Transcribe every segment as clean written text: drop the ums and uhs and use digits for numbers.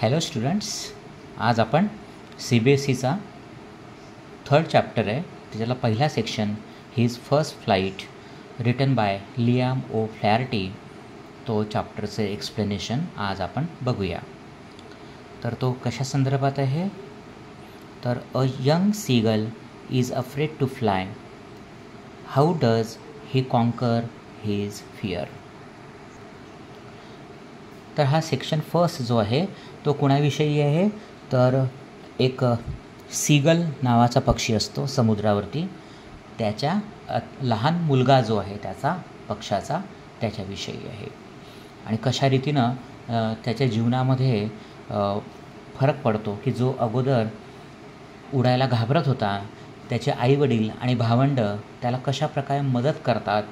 Hello students, आज आपण CBSEचा third chapter आहे त्याच्याला पहिला section his first flight written by Liam O Flaherty, तो चॅप्टरचे एक्सप्लेनेशन आज आपण बघूया. तर तो कशा संदर्भात आहे तर a young seagull is afraid to fly, how does he conquer his fear. तर हा सेक्शन फर्स्ट जो आहे तो कोणाविषयी आहे तर एक सीगल नावाचा पक्षी असतो समुद्रावरती, त्याच्या लहान मुलगा जो आहे त्याचा पक्षाचा त्याच्याविषयी आहे आणि कशा रीतीनं त्याच्या जीवनामध्ये फरक पडतो की जो अगोदर उडायला घाबरत होता त्याचे आईवडील आणि भावंड त्याला कशा प्रकारे मदत करतात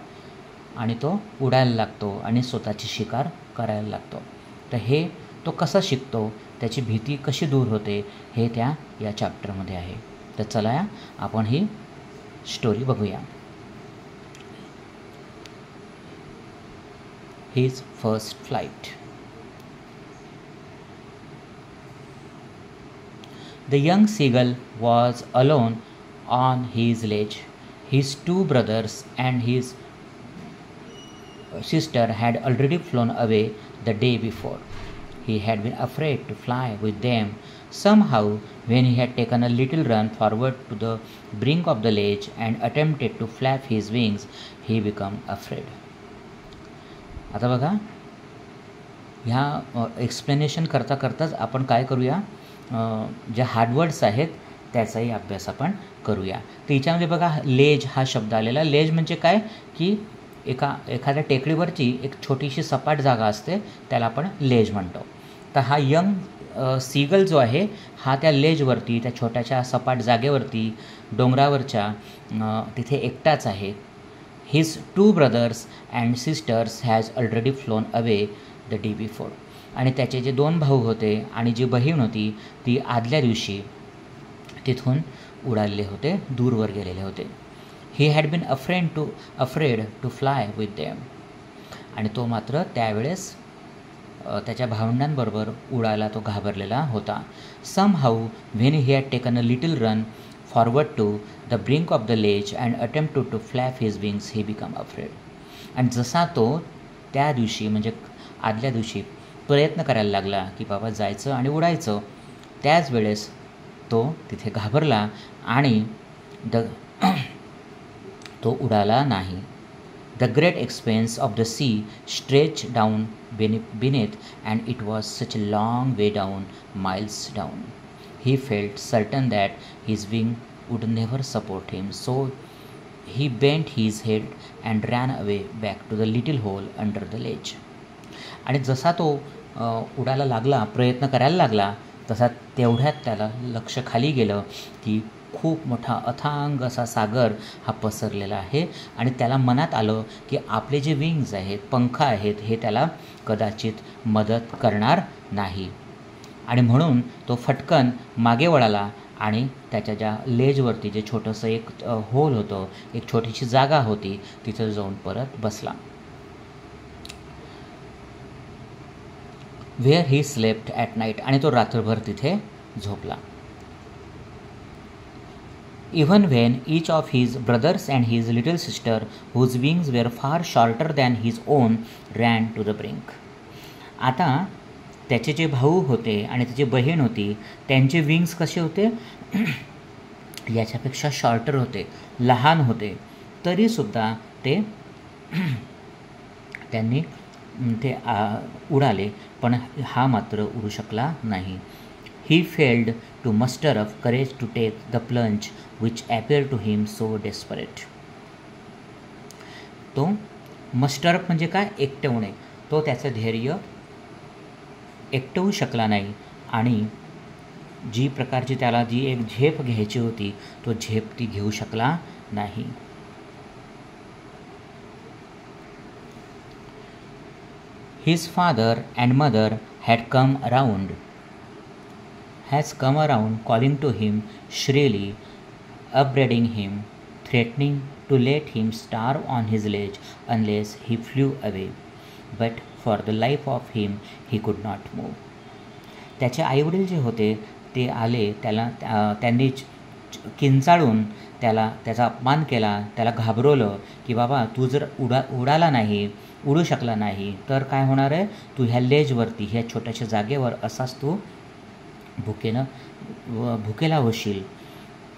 आणि तो उडायला लागतो आणि स्वतःची शिकार करायला लागतो. तर हे तो कसा शिकतो, त्याची भीती कशी दूर होते हे या चॅप्टरमध्ये आहे. तर चला आपण ही स्टोरी बघूया. His first flight. The young seagull was alone on his ledge. His two brothers and his sister had already flown away the day before. He had been afraid to fly with them. Somehow, when he had taken a little run forward to the brink of the ledge and attempted to flap his wings, he became afraid. आता बघा, ह्या explanation करता करताच आपण काय करूया, ज्या hard words आहेत त्याचाही अभ्यास आपण करूया. तर याच्यामध्ये बघा लेज हा शब्द आलेला. लेज म्हणजे काय की एखाद्या टेकडीवरची एक छोटीशी सपाट जागा असते त्याला आपण लेज म्हणतो. तर हा यंग सीगल जो आहे हा त्या लेजवरती, त्या छोट्याशा सपाट जागेवरती डोंगरावरच्या तिथे एकटाच आहे. His two brothers and sisters has already flown away the day before. आणि त्याचे जे दोन भाऊ होते आणि जी बहीण होती ती आदल्या दिवशी तिथून उडालेले होते, दूरवर गेलेले होते. He had been afraid to fly with them. आणि तो मात्र त्यावेळेस त्याच्या भावंडांबरोबर उडायला तो घाबरलेला होता. Somehow when he had taken a little run forward to the brink of the ledge and attempt to flap his wings he become afraid. आणि जसा तो त्या दिवशी म्हणजे आदल्या दिवशी प्रयत्न करायला लागला की बाबा जायचं आणि उडायचं, त्याच वेळेस तो तिथे घाबरला आणि तो उडाला नाही. The great expanse of the sea stretch down beneath and it was such a long way down, miles down. He felt certain that his wing would never support him, so he bent his head and ran away back to the little hole under the ledge. आणि जसा तो उडायला लागला, प्रयत्न करायला लागला, तसा तेवढ्यात त्याला लक्ष खाली गेलं की खूप मोठा अथांग असा सागर हा पसरलेला आहे आणि त्याला मनात आलं की आपले जे विंग्ज आहेत, पंख आहेत, हे त्याला कदाचित मदत करणार नाही. आणि म्हणून तो फटकन मागे वळाला आणि त्याच्या ज्या लेजवरती जे छोटंसं एक होल होतं, एक छोटीशी जागा होती, तिथं जाऊन परत बसला. Where he slept at night. आणि तो रात्रभर तिथे झोपला. Even when each of his brothers and his little sister, whose wings were far shorter than his own, ran to the brink. आता त्याचे जे भाऊ होते आणि त्याची बहीण होती त्यांचे विंग्स कसे होते याच्यापेक्षा शॉर्टर होते, लहान होते, तरीसुद्धा त्यांनी ते उडाले, पण हा मात्र उडू शकला नाही. He failed to muster up courage to take the plunge which appeared to him so desperate. तो मस्टर अप म्हणजे काय, एकटवणे. तो त्याचं धैर्य एकटवू शकला नाही आणि जी प्रकारची त्याला जी एक झेप घ्यायची होती तो झेप ती घेऊ शकला नाही. His father and mother had come around calling to him shrilly, upbraiding him, threatening to let him starve on his ledge unless he flew away. But for the life of him he could not move. त्याचे आईवडील जे होते ते आले, त्यांनी किंचाळून त्याचा अपमान केला, त्याला घाबरवलं की बाबा तू जर उडू शकला नाही तर काय होणार आहे, तू ह्या लेजवरती, ह्या छोट्याशा जागेवर असाच तू भुकेला होशील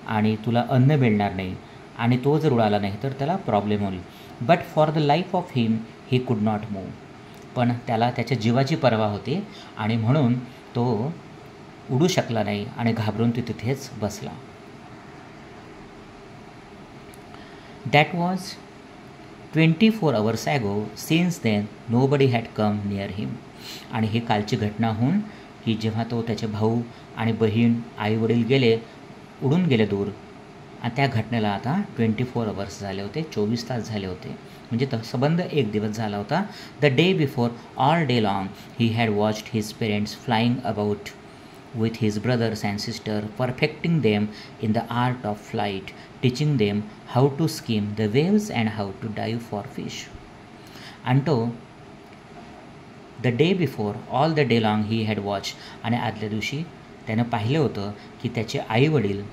आणि तुला अन्न मिळणार नाही, आणि तो जर उडाला नाही तर त्याला प्रॉब्लेम होईल. But for the life of him he could not move. पण त्याला त्याच्या जीवाची पर्वा होती आणि म्हणून तो उडू शकला नाही आणि घाबरून तो तिथेच बसला. That was 24 hours ago. Since then nobody had come near him. आणि ही कालची घटना होऊन की जेव्हा तो त्याचे भाऊ आणि बहीण आई वडील उडून गेले दूर, आणि त्या घटनेला आता 24 hours झाले होते, 24 तास झाले होते, म्हणजे संबंध एक दिवस झाला होता. The day before all day long he had watched his parents flying about with his brothers and sister, perfecting them in the art of flight, teaching them how to skim the waves and how to dive for fish. And so the day before all the day long he had watched, आणि आदल्या दिवशी त्यानं पाहिलं होतं की त्याचे आईवडील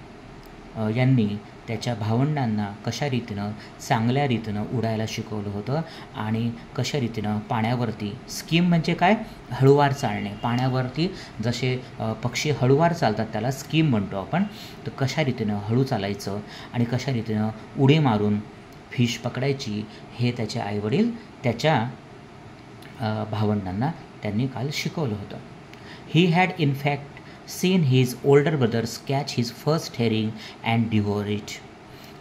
यांनी त्याच्या भावंडांना कशा रीतीनं चांगल्या रीतीनं उडायला शिकवलं होतं आणि कशा रीतीनं पाण्यावरती, स्कीम म्हणजे काय, हळूवार चालणे, पाण्यावरती जसे पक्षी हळूवार चालतात त्याला स्कीम म्हणतो आपण, तर कशा रीतीनं हळू चालायचं आणि कशा रीतीनं उडी मारून फिश पकडायची हे त्याचे आईवडील त्याच्या भावंडांना त्यांनी काल शिकवलं होतं. He had in fact seen his older brothers catch his first herring and devour it.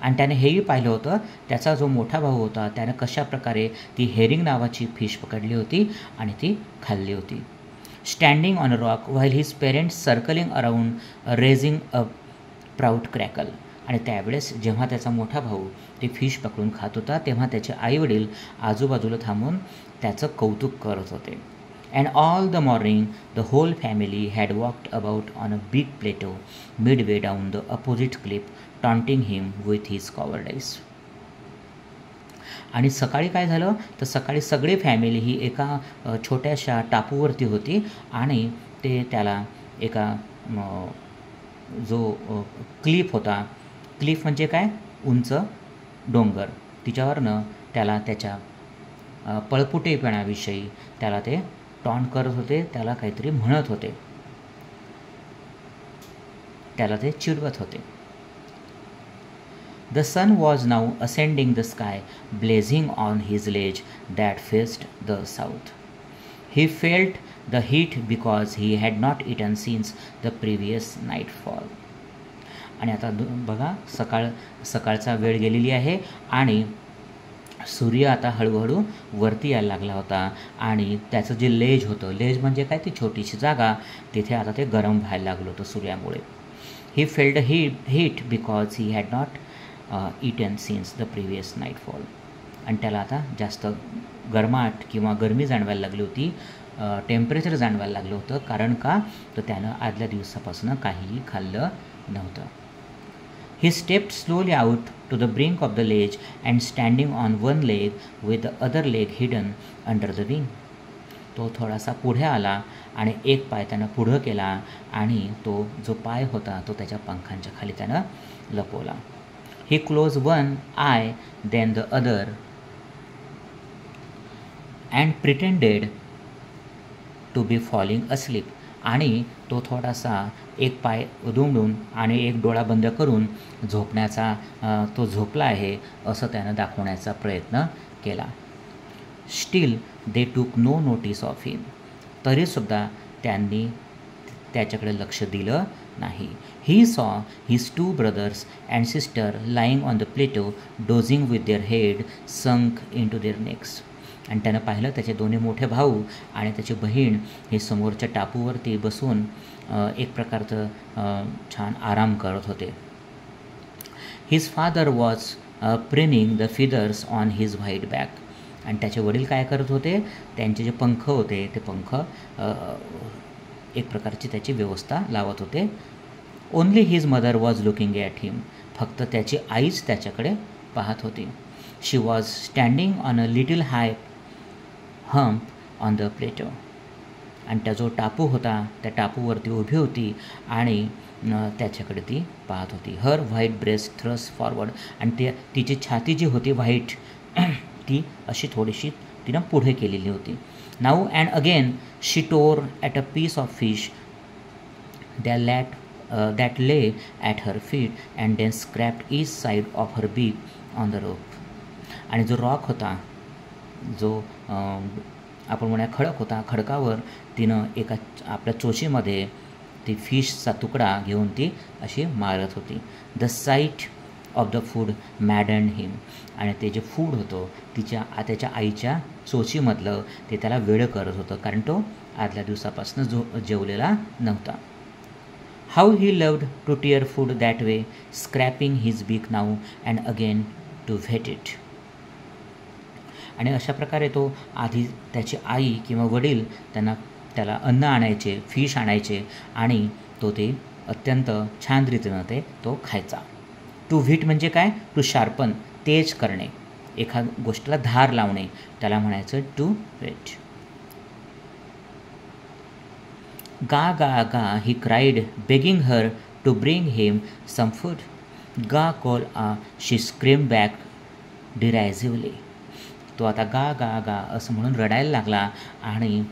आणि त्याने हेही पाहिलं होतं, त्याचा जो मोठा भाऊ होता त्याने कशा प्रकारे ती हेरिंग नावाची फिश पकडली होती आणि ती खाल्ली होती. Standing on a rock while his parents circling around raising a proud crackle. आणि त्यावेळेस जेव्हा त्याचा मोठा भाऊ ते फिश पकडून खात होता तेव्हा त्याचे आईवडील आजूबाजूला थांबून त्याचं कौतुक करत होते. And all the morning the whole family had walked about on a big plateau midway down the opposite cliff, taunting him with his cowardice. आणि सकाळी काय झालं तर सकाळी सगळी फॅमिली ही एका छोट्याशा टापूवरती होती आणि ते त्याला एका जो क्लिफ होता, क्लिफ म्हणजे काय, उंच डोंगर, तिच्यावरनं त्याला त्याच्या पळपुटेपणाविषयी त्याला ते टॉन्ट करत होते, त्याला काहीतरी म्हणत होते, त्याला ते चिडवत होते. The sun was now ascending the sky, blazing on his ledge that faced the south. He felt the heat because he had not eaten since the previous nightfall. आणि आता बघा सकाळचा वेळ गेलेली आहे आणि सूर्य आता हळूहळू वरती यायला लागला होता आणि त्याचं जे लेज होतं, लेज म्हणजे काय, ती छोटीशी जागा, तिथे आता ते गरम व्हायला लागलं होतं सूर्यामुळे. He felt heat because he had not eaten since the previous nightfall. आणि त्याला आता जास्त गरमाट किंवा गरमी जाणवायला लागली होती, टेम्परेचर जाणवायला लागलं होतं. कारण का, तर त्यानं आदल्या दिवसापासून काहीही खाल्लं नव्हतं. He stepped slowly out to the brink of the ledge and standing on one leg with the other leg hidden under the wing. तो थोडासा पुढे आला आणि एक पाय त्यानं पुढं केला आणि तो जो पाय होता तो त्याच्या पंखांच्या खाली त्यानं लपवला. He closed one eye then the other and pretended to be falling asleep. आणि तो थोडासा एक पाय दुमडून आणि एक डोळा बंद करून तो झोपला आहे असं त्यानं दाखवण्याचा प्रयत्न केला. स्टील दे टूक नो नोटीस ऑफ हिम. तरीसुद्धा त्यांनी त्याच्याकडे लक्ष दिलं नाही. He saw his 2 brothers and sister lying on the plateau dozing with their head sunk into their necks. आणि त्यानं पाहिलं त्याचे दोन्ही मोठे भाऊ आणि त्याची बहीण हे समोरच्या टापूवरती बसून एक प्रकारचं छान आराम करत होते. His father was preening the feathers on his white back. आणि त्याचे वडील काय करत होते, त्यांचे जे पंख होते ते पंख एक प्रकारची त्याची व्यवस्था लावत होते. Only his mother was looking at him. फक्त त्याची आईच त्याच्याकडे पाहत होती. She was standing on a little high hump on the plateau. आणि त्या जो टापू होता त्या टापूवरती उभी होती आणि त्याच्याकडे ती पाहत होती. हर व्हाईट ब्रेस्ट थ्रस्ट फॉरवर्ड, आणि तिची छाती जी होती व्हाईट ती अशी थोडीशी तिनं पुढे केलेली होती. Now and again she tore at a piece of fish that lay at her feet and then scraped each side of her beak on the rope. आणि जो रॉक होता, जो आपण म्हणूया खडक होता, खडकावर तिनं एका आपल्या चोचीमध्ये ती फिशचा तुकडा घेऊन ती अशी मारत होती. The sight of the food maddened him, आणि ते जे फूड होतं त्याच्या आईच्या चोचीमधलं ते त्याला वेड करत होतं, कारण तो आदल्या दिवसापासून जेवलेला नव्हता. How he loved to tear food that way, scraping his beak now and again to whet it. आणि अशा प्रकारे तो आधी त्याची आई किंवा वडील त्याला अन्न आणायचे, फिश आणायचे आणि तो ते अत्यंत छान रीतीनं तो खायचा. टू व्हीट म्हणजे काय? टू शार्पन, तेज करणे, एका गोष्टीला धार लावणे, त्याला म्हणायचं to whet. Ga, ga, ga, he cried, begging her to bring him some food. Ga, call, she screamed back derisively. तो आता गा गा गा असं म्हणून रडायला लागला आणि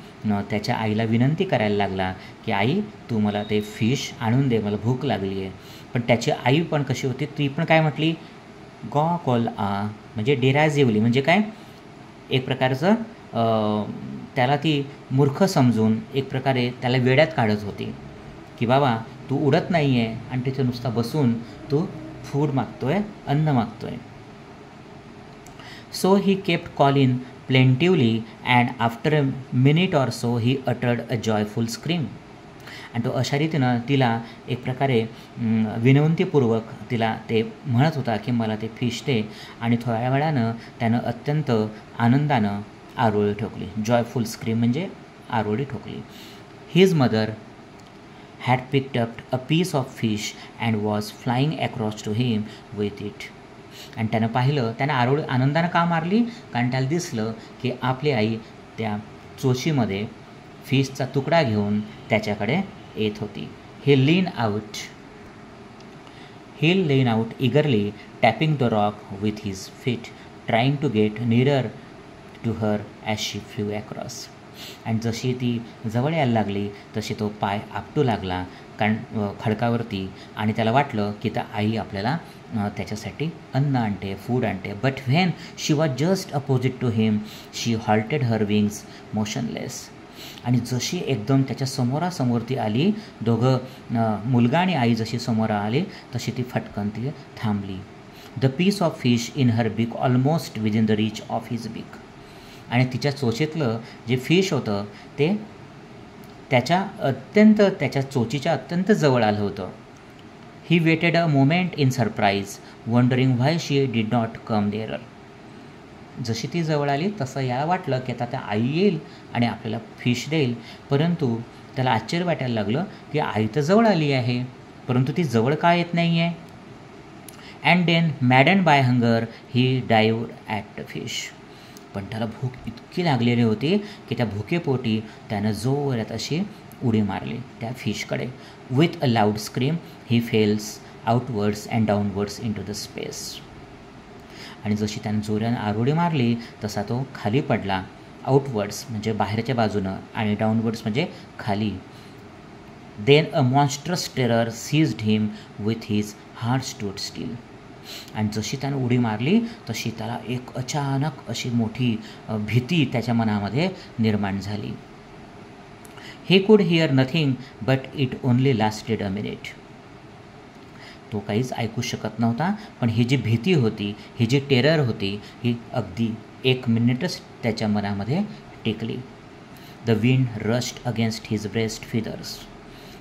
त्याच्या आईला विनंती करायला लागला की आई तू मला ते फिश आणून दे, मला भूक लागली आहे. पण त्याची आई पण कशी होती, ती पण काय म्हटली, गॉ कॉल म्हणजे डेरायझिव्हली म्हणजे काय, एक प्रकारचं त्याला ती मूर्ख समजून एक प्रकारे त्याला वेड्यात काढत होती की बाबा तू उडत नाही आहे आणि तिथे नुसता बसून तू फूड मागतोय, अन्न मागतोय. So he kept calling plaintively and after a minute or so he uttered a joyful scream. आणि तो अशा रीतीनं तिला एक प्रकारे विनंतीपूर्वक तिला ते म्हणत होता की मला ते फिश दे, आणि थोड्या वेळानं त्यानं अत्यंत आनंदानं आरोळी ठोकली. जॉयफुल स्क्रीम म्हणजे आरोळी ठोकली. His mother had picked up a piece of fish and was flying across to him with it. आणि त्यानं पाहिलं, त्यानं आरोळी आनंदानं का मारली, कारण त्याला दिसलं की आपली आई त्या चोचीमध्ये फिशचा तुकडा घेऊन त्याच्याकडे येत होती. He lean out eagerly tapping the rock with his feet trying to get nearer to her as she flew across. आणि जशी ती जवळ यायला लागली तशी तो पाय आपटू लागला कारण खडकावरती, आणि त्याला वाटलं की त्या आई आपल्याला त्याच्यासाठी अन्न आणते, फूड आणते. But when she was just opposite to him she halted her wings motionless. आणि जशी एकदम त्याच्या समोरासमोर ती आली, दोघं मुलगा आणि आई जशी समोर आली तशी ती फटकन ती थांबली. The piece of fish in her beak almost within the reach of his beak. आणि तिच्या चोचीतलं जे फिश होतं ते त्याच्या चोचीच्या अत्यंत जवळ आलं होतं. He waited a moment in surprise wondering why she did not come there. जशी ती जवळ आली तसं याला वाटलं की आता त्या आई येईल आणि आपल्याला फिश देईल, परंतु त्याला आश्चर्य वाटायला लागलं की आई तर जवळ आली आहे परंतु ती जवळ का येत नाही आहे. And then madden by hunger he dived at the fish. पण त्याला भूक इतकी लागलेली होती की त्या भुकेपोटी त्यानं जोरात अशी उडी मारली त्या फिशकडे. With a loud scream he fell outwards and downwards into the space. आणि जशी त्यानं जोरानं आरोळी मारली तसा तो खाली पडला. आउटवर्ड्स म्हणजे बाहेरच्या बाजूनं आणि डाऊनवर्ड्स म्हणजे खाली. Then a monstrous terror seized him with his heart stood still. आणि जशी त्यानं उडी मारली तशी त्याला एक अचानक अशी मोठी भीती त्याच्या मनामध्ये निर्माण झाली. He could here nothing but it only lasted a minute. तो काहीच ऐकू शकत नव्हता, पण ही जी भीती होती, ही जी टेरर होती, ही अगदी 1 मिनिटच त्याच्या मनामध्ये टेकली. The wind rushed against his breast feathers.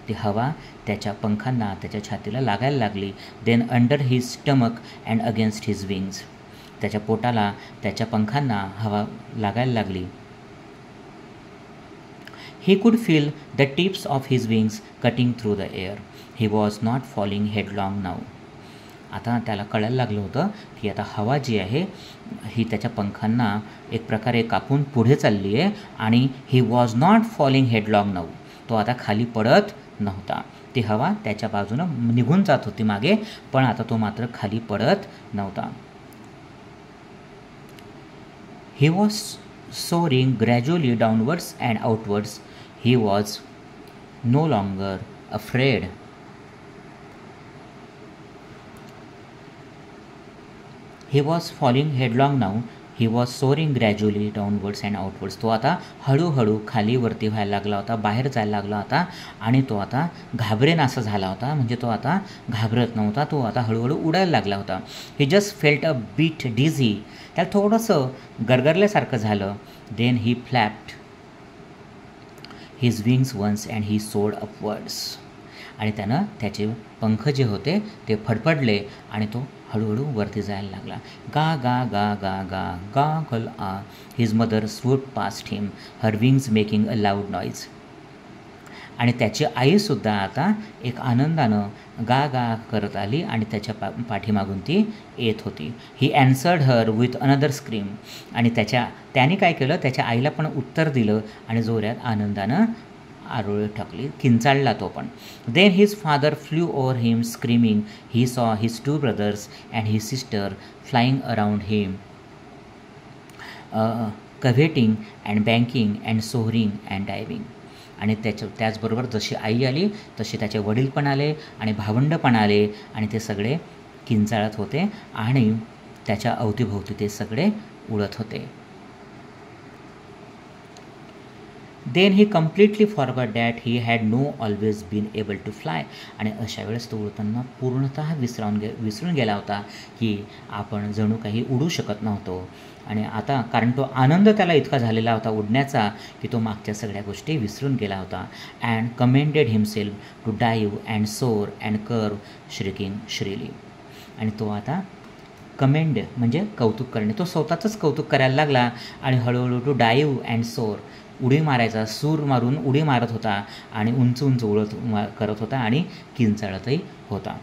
ती हवा त्याच्या पंखांना, त्याच्या छातीला लागायला लागली. Then under his stomach and against his wings. त्याच्या पोटाला, त्याच्या पंखांना हवा लागायला लागली. He could feel the tips of his wings cutting through the air. He was not falling headlong now. आता त्याला कळायला लागलं होतं की आता हवा जी आहे ही त्याच्या पंखांना एक प्रकारे कापून पुढे चालली आहे आणि he was not falling headlong now. तो आता खाली पडत नव्हता. ती हवा त्याच्या बाजूनं निघून जात होती मागे, पण आता तो मात्र खाली पडत नव्हता. He was soaring gradually downwards and outwards. He was no longer afraid. He was falling headlong now. He was soaring gradually downwards and outwards. तो आता हळूहळू खाली वरती व्हायला लागला होता, बाहेर जायला लागला होता आणि तो आता घाबरेनासा झाला होता. म्हणजे तो आता घाबरत नव्हता, तो आता हळूहळू उडायला लागला होता. He just felt a bit dizzy. त्याला थोडंसं गरगरल्यासारखं झालं. Then he flapped his wings once and he soared upwards. आणि त्यानं त्याचे पंख जे होते ते फडफडले आणि तो हळूहळू वरती जायला लागला. गा गा गा गा गा गा कल आ. His mother swooped past him, her wings making a loud noise. आणि त्याची आईसुद्धा आता एक आनंदानं गा गा करत आली आणि त्याच्या पाठीमागून ती येत होती. ही ॲन्सर्ड हर विथ अनदर स्क्रीम. आणि त्याने काय केलं, त्याच्या आईला पण उत्तर दिलं आणि जोरात आनंदानं आरोळी टाकली, किंचाळला तो पण. Then his father flew over him screaming. He saw his 2 brothers and his sister flying around him, curveting and banking and soaring and diving. आणि त्याचबरोबर जशी आई आली तसे त्याचे वडील पण आले आणि भावंड पण आले आणि ते सगळे किंचाळत होते आणि त्याच्या अवतीभोवती ते सगळे उडत होते. Then he completely forgot that he had no always been able to fly. आणि अशा वेळेस तो उडताना पूर्णतः विसरून गेला होता की आपण जणू काही उडू शकत नव्हतो. आणि आता कारण तो आनंद त्याला इतका झालेला होता उडण्याचा की तो मागच्या सगळ्या गोष्टी विसरून गेला होता. And commanded himself to dive and soar and curve shrieking shrilly. आणि तो आता कमेंड म्हणजे कौतुक करणे, तो स्वतःचंच कौतुक करायला लागला आणि हळूहळू टू डाईव्ह अँड सोअर, उडी मारायचा, सूर मारून उडी मारत होता आणि उंच उंच करत होता आणि किंचाळतही होता.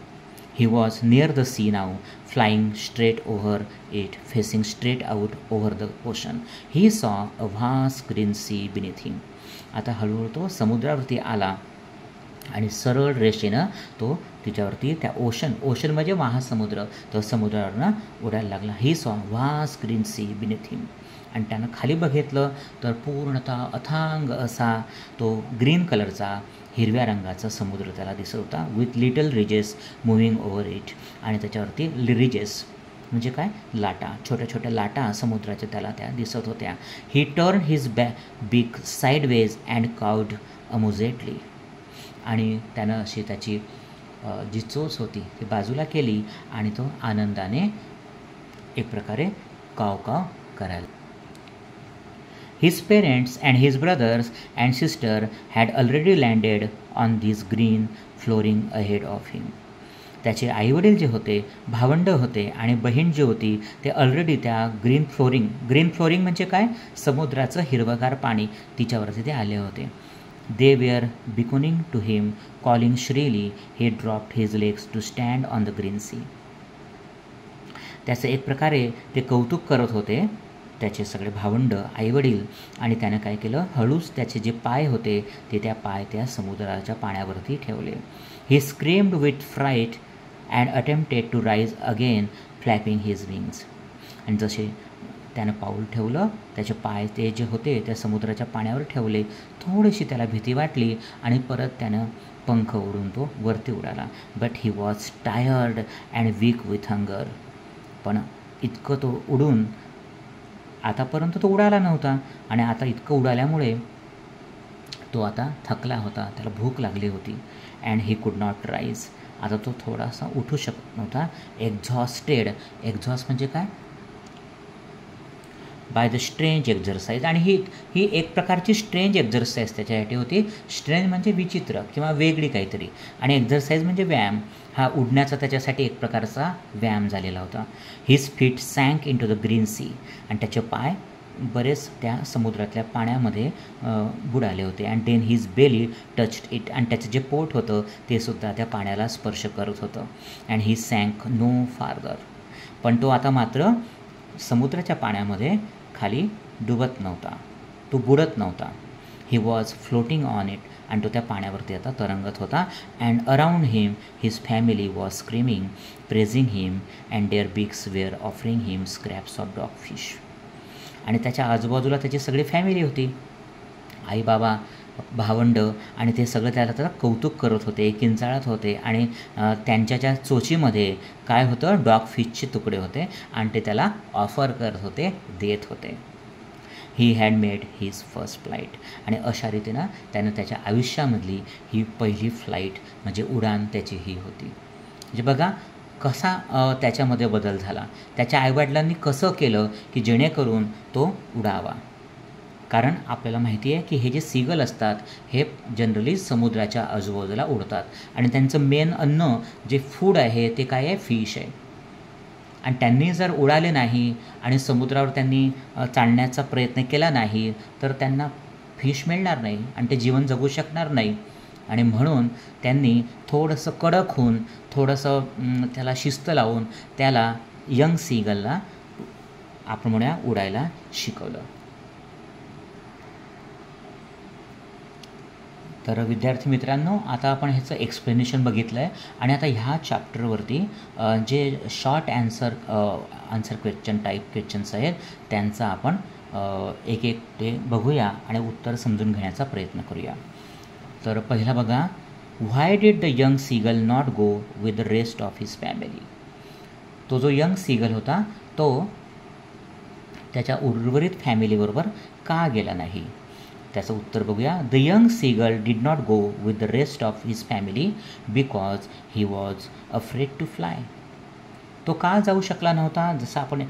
He was near the sea now, flying straight over it, facing straight out over the ocean. He saw a vast green sea beneath him. आता हळूहळू तो समुद्रावरती आला आणि सरळ रेषेनं तो तिच्यावरती त्या ओशन म्हणजे महासमुद्र, तो समुद्रावरनं उडायला लागला. He saw vast green sea beneath him. आणि त्यानं खाली बघितलं तर पूर्णतः अथांग असा तो ग्रीन कलरचा, हिरव्या रंगाचा समुद्र त्याला दिसत होता. With little ridges moving over it. आणि त्याच्यावरती रिजेस म्हणजे काय, लाटा, छोट्या छोट्या लाटा समुद्राच्या त्याला त्या दिसत होत्या. He turn his beak sideways and crowed amusedly. आणि त्यानं अशी त्याची जी चोच होती ती बाजूला केली आणि तो आनंदाने एक प्रकारे काव काव करायला. His parents and his brothers and sister had already landed on this green flooring ahead of him. त्याचे आईवडील जे होते, भावंड होते आणि बहीण जी होती ते ऑलरेडी त्या ग्रीन फ्लोरिंग म्हणजे काय, समुद्राचं हिरवगार पाणी, तिच्यावरती ते आले होते. They were beckoning to him, calling shrilly. He dropped his legs to stand on the green sea. त्याचं एक प्रकारे ते कौतुक करत होते त्याचे सगळे भावंड, आईवडील. आणि त्यानं काय केलं, हळूच त्याचे जे पाय होते ते त्या समुद्राच्या पाण्यावरती ठेवले. He screamed with fright and attempted to rise again, flapping his wings. आणि जसे त्यानं पाऊल ठेवलं, त्याचे पाय ते जे होते त्या समुद्राच्या पाण्यावर ठेवले. थोडीशी त्याला भीती वाटली आणि परत त्यानं पंख उडून तो वरती उडाला. But he was tired and weak with hunger. पण इतकं तो उडून आतापर्यंत तो उडाला नव्हता आणि आता इतकं उडाल्यामुळे तो आता थकला होता, त्याला भूक लागली होती. And he could not rise. आता तो थोडासा उठू शकत नव्हता. एक्झॉस्ट म्हणजे काय, बाय द स्ट्रेंज एक्झरसाइज. आणि ही एक प्रकारची स्ट्रेंज एक्झरसाइज त्याच्यासाठी होती. स्ट्रेंज म्हणजे विचित्र किंवा वेगळी काहीतरी, आणि एक्झरसाइज म्हणजे व्यायाम. हा उडण्याचा त्याच्यासाठी एक प्रकारचा व्यायाम झालेला होता. His feet sank into the green sea. आणि त्याचे पाय बरेच त्या समुद्रातल्या पाण्यामध्ये बुडाले होते. And then his belly touched it, आणि त्याचं जे पोट होतं ते सुद्धा त्या पाण्याला स्पर्श करत होतं. अँड ही सँक नो फार्दर, पण तो आता मात्र समुद्राच्या पाण्यामध्ये खाली डुबत नव्हता, तो बुडत नव्हता. He was floating on it, आणि तो त्या पाण्यावरती आता तरंगत होता. And around him his family was screaming, praising him, and their beaks were offering him scraps of dog fish. आणि त्याच्या आजूबाजूला त्याची सगळी फॅमिली होती, आई बाबा भावंड, आणि ते सगळं त्याला कौतुक करत होते, किंचाळत होते. आणि त्यांच्या ज्या चोचीमध्ये काय होतं, डॉग फिशचे तुकडे होते, आणि ते त्याला ऑफर करत होते, देत होते. He had made his first flight, आणि अशा रीतीनं त्यानं त्याच्या आयुष्यामधली ही पहिली फ्लाईट म्हणजे उडान त्याची ही होती. म्हणजे बघा कसा त्याच्यामध्ये बदल झाला, त्याच्या आईवडिलांनी कसं केलं की जेणेकरून तो उडावा. कारण आपल्याला माहिती आहे की हे जे सीगल असतात हे जनरली समुद्राच्या आजूबाजूला उडतात, आणि त्यांचं मेन अन्न जे फूड आहे ते काय आहे, फिश आहे. आणि त्यांनी जर उडाले नाही आणि समुद्रावर त्यांनी चालण्याचा प्रयत्न केला नाही तर त्यांना फिश मिळणार नाही आणि ते जीवन जगू शकणार नाही. आणि म्हणून त्यांनी थोडंसं कडक होऊन, थोडंसं त्याला शिस्त लावून त्याला यंग सीगलला आपण म्हणूया उडायला शिकवलं. तर विद्यार्थी मित्रांनो, आता आपण ह्याचं एक्सप्लेनेशन बघितलं आहे, आणि आता ह्या चॅप्टरवरती जे short answer question type questions आहेत त्यांचा आपण एक एक ते बघूया आणि उत्तर समजून घेण्याचा प्रयत्न करूया. तर पहिला बघा, why did the young seagull not go with the rest of his family. तो जो यंग सीगल होता तो त्याच्या उर्वरित फॅमिलीबरोबर का गेला नाही. त्याचं उत्तर बघूया. The young seagull did not go with the rest of his family because he was afraid to fly. तो का जाऊ शकला नव्हता, जसं आपण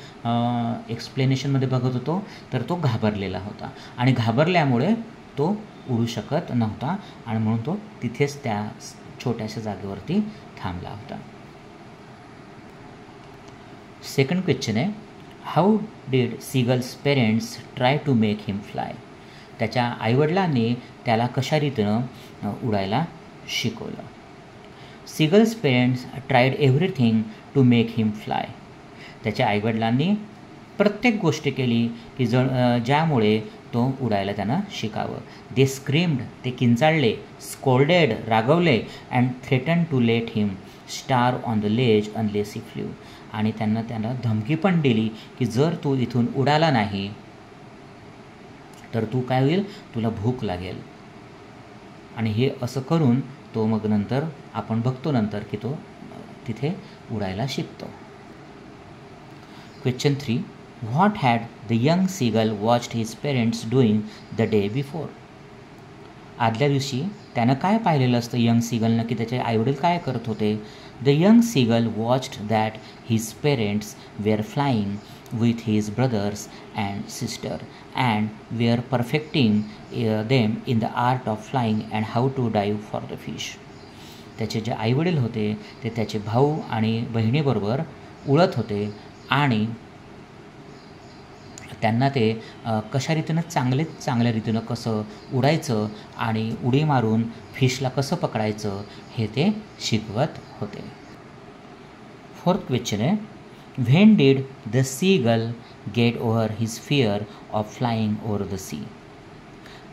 एक्सप्लेनेशनमध्ये बघत होतो तर तो घाबरलेला होता, आणि घाबरल्यामुळे तो उडू शकत नव्हता, आणि म्हणून तो तिथेच त्या छोट्याशा जागेवरती थांबला होता. सेकंड क्वेश्चन आहे, how did seagulls parents try to make him fly. त्याच्या आईवडिलांनी त्याला कशा रीतीनं उडायला शिकवलं. Seagulls parents tried everything to make him fly. त्याच्या आईवडिलांनी प्रत्येक गोष्ट केली की ज्यामुळे तो उडायला त्यांना शिकावं. दे स्क्रीम्ड, ते किंचाळले, स्कोल्डेड, रागवले, and threaten to let him starve on the ledge unless he flew. आणि त्याला धमकी पण दिली की जर तू इथून उडाला नाही तर तू काय होईल, तुला भूक लागेल. आणि हे असं करून तो मग नंतर आपण बघतो नंतर की तो तिथे उडायला शिकतो. Question 3, what had the young seagull watched his parents doing the day before. आदल्या दिवशी त्यानं काय पाहिलेलं असतं यंग सीगलनं की त्याचे आईवडील काय करत होते. The young seagull watched that his parents were flying with his brothers and sister and were perfecting them in the art of flying and how to dive for the fish. त्याचे जे आईवडील होते ते त्याचे भाऊ आणि बहिणीबरोबर उडत होते आणि त्यांना ते कशा रीतीनं चांगल्या रीतीनं कसं उडायचं आणि उडी मारून फिशला कसं पकडायचं हे ते शिकवत होते. फोर्थ क्वेश्चन आहे, when did the seagull get over his fear of flying over the sea.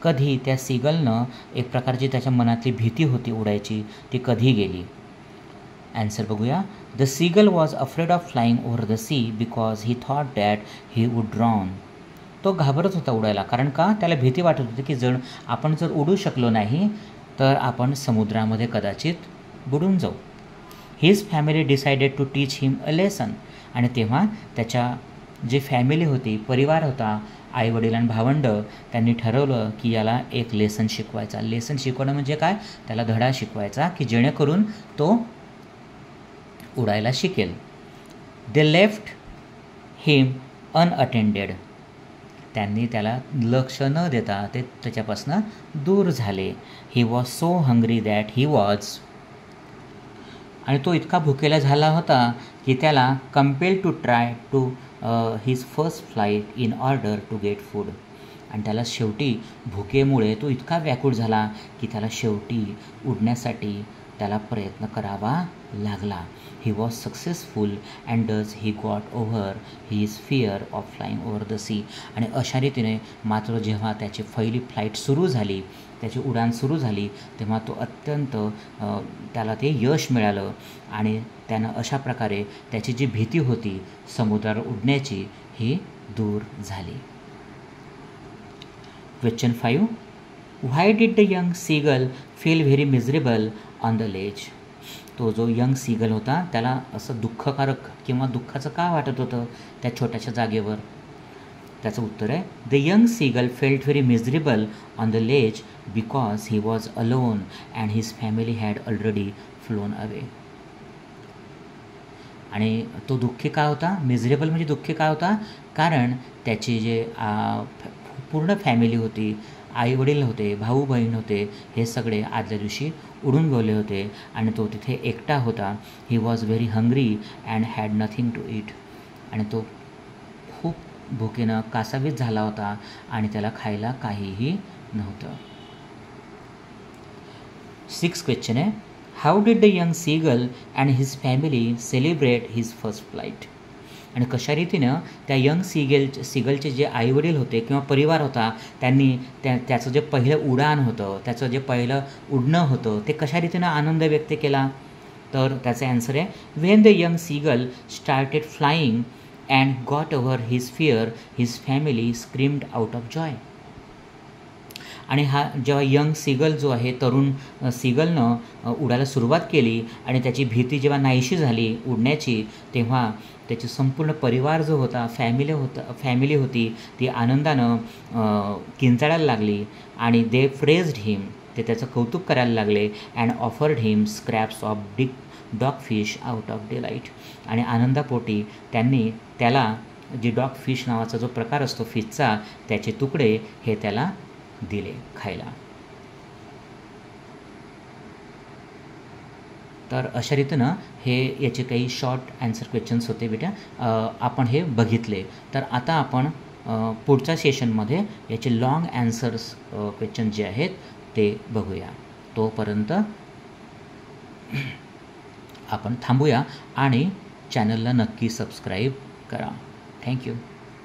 कधी त्या सीगलनं एक प्रकारची त्याच्या मनातली भीती होती उडायची ती कधी गेली. आन्सर बघूया. The seagull was afraid of flying over the sea because he thought that he would drown. तो घाबरत होता उडायला, कारण का त्याला भीती वाटत होती की आपण जर उडू शकलो नाही तर आपण समुद्रामध्ये कदाचित बुडून जाऊ. His family decided to teach him a lesson. आणि तेव्हा त्याच्या जी फॅमिली होती, परिवार होता, आईवडील आणि भावंड, त्यांनी ठरवलं की याला एक लेसन शिकवायचा. लेसन शिकवणं म्हणजे काय, त्याला धडा शिकवायचा की जेणेकरून तो उडायला शिकेल. They left him unattended. त्यांनी त्याला लक्ष न देता ते त्याच्यापासून दूर झाले. He was so hungry that he was. आणि तो इतका भुकेला झाला होता की त्याला compel to try to his first flight in order to get food. आणि त्याला शेवटी भुकेमुळे तो इतका व्याकुळ झाला की त्याला शेवटी उडण्यासाठी त्याला प्रयत्न करावा लागला. He was successful and does he got over his fear of flying over the sea. आणि अशा रीतीने मात्र जेव्हा त्याची पहिली फ्लाईट सुरू झाली, त्याची उडान सुरू झाली, तेव्हा तो अत्यंत त्याला ते यश मिळालं आणि त्यानं अशा प्रकारे त्याची जी भीती होती समुद्रावर उडण्याची ही दूर झाली. Question 5. Why did the young seagull feel very miserable on the ledge. तो जो यंग सीगल होता त्याला असं दुःखकारक किंवा दुःखाचं का वाटत होतं त्या छोट्याशा जागेवर. त्याचं उत्तर आहे the young seagull felt very miserable on the ledge because he was alone and his family had already flown away. आणि तो दुःखी का होता, मिझरेबल म्हणजे दुःखी का होता, कारण त्याची जे पूर्ण फॅमिली होती, आईवडील होते, भाऊ बहीण होते, हे सगळे आदल्या दिवशी उडून गेले होते आणि तो तिथे एकटा होता. He was very hungry and had nothing to eat. आणि तो खूप भुकेनं कासावीस झाला होता आणि त्याला खायला काहीही नव्हतं. 6 क्वेश्चन आहे how did the young seagull and his family celebrate his first flight. आणि कशा रीतीनं त्या यंग सीगलचे जे आईवडील होते किंवा परिवार होता त्यांनी त्याचं जे पहिलं उडान होतं, त्याचं जे पहिलं उडणं होतं ते कशा रीतीनं आनंद व्यक्त केला. तर त्याचा ॲन्सर आहे when the young seagull started flying and got over his fear his family screamed out of joy. आणि हा जेव्हा यंग सीगल जो आहे तरुण सीगलनं उडायला सुरुवात केली आणि त्याची भीती जेव्हा नाहीशी झाली उडण्याची, तेव्हा त्याची संपूर्ण परिवार जो होता, फॅमिली होती ती आनंदानं किंचाळायला लागली आणि दे प्रेज्ड हिम, ते त्याचं कौतुक करायला लागले and offered him scraps of dog fish out of delight. आणि आनंदापोटी त्यांनी त्याला जे डॉग फिश नावाचा जो प्रकार असतो फिशचा, त्याचे तुकडे हे त्याला दिले खायला. तर अशा रीतीनं हे याचे काही शॉर्ट ॲन्सर क्वेश्चन्स होते बेटा, आपण हे बघितले. तर आता आपण पुढच्या सेशनमध्ये याचे लॉंग ॲन्सर्स क्वेश्चन जे आहेत ते बघूया. तोपर्यंत आपण थांबूया आणि चॅनलला नक्की सबस्क्राईब करा. थँक्यू.